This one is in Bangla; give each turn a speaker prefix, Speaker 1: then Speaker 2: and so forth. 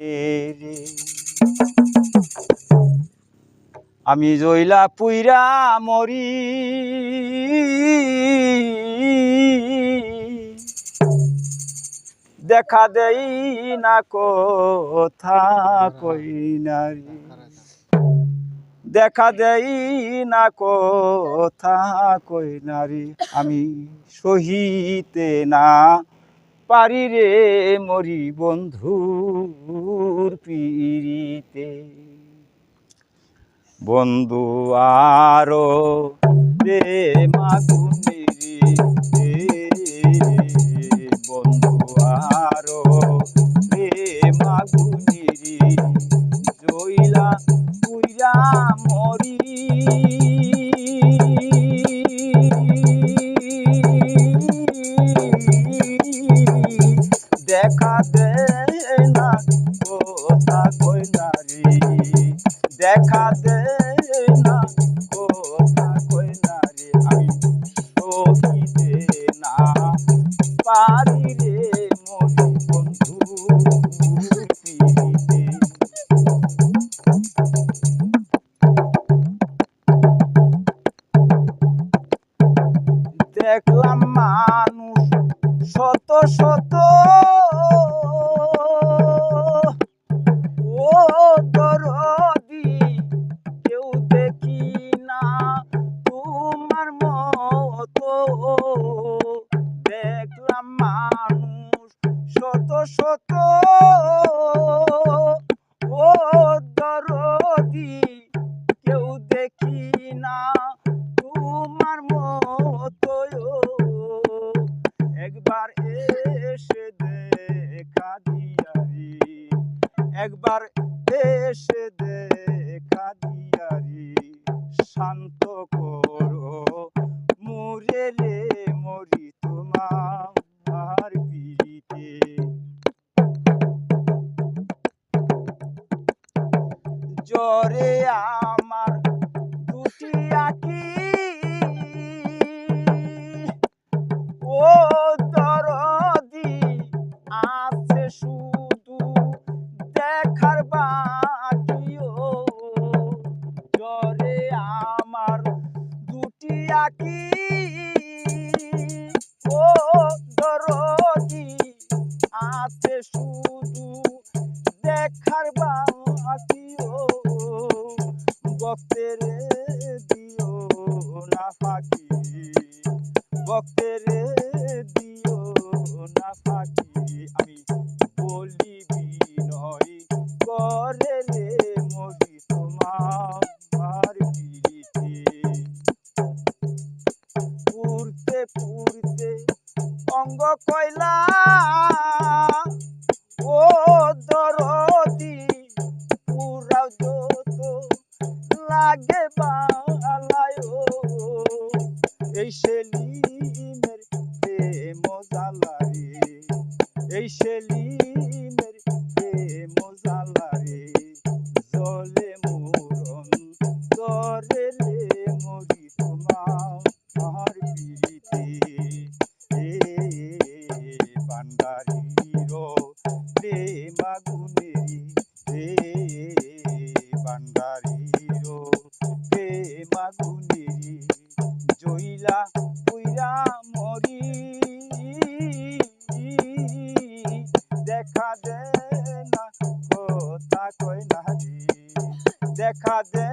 Speaker 1: রে আমি জইলা পুইরা মরি দেখা দেই না কথা কই নারী দেখা দেই না কথা কই নারী আমি সহিতে না পারি রে মরি বন্ধুর পিরিতে বন্ধু আরো রে মাগুনিরি বন্ধু আরো রে মাগুনিরি জইলা পুইরা মরি দেখা দে না কথা কই নারী দেখা দে না কথা কই নারী আমি সহিতে না পারি রে মরি বন্ধু পিরিতে দেখলাম মানুষ শত শত ও দরদি কেউ দেখি না তোমার মতো দেখলাম মানুষ শত শত ও দরদি কেউ দেখি না তোমার মতো একবার এসে দেখা দিয়ারি একবার এসে দেখা দিয়ারি শান্ত করো মুরে রে মরি তোমার পিরিতে জ্বরে আমার দুটি আঁখি ও দরদি আছে শুধু দেখার বাকি ও জ্বরে আমার দুটি আঁখি ও দরদি আছে শুধু দেখার বাকি ও বক্তেরে দিও না ফাঁকি বক্তেরে দিও না ফাঁকি আমি বলি বিনয় করে রে মরি তোমার পিরিতে পুরতে পুরতে অঙ্গ কয়লা ও দরদি পুরাও যত লাগে বালায় এই সেলিমের প্রেম জালারে এই সেলিমের প্রেম জালারে জলে মুরন জরে রে মরি তোমার পিরিতে ভান্ডারির প্রেম আগুনেরি ভান্ডারির প্রেম আগুনেরি জইলা পুইরা মরি দেখা দে না কথা কই নারী দেখা দে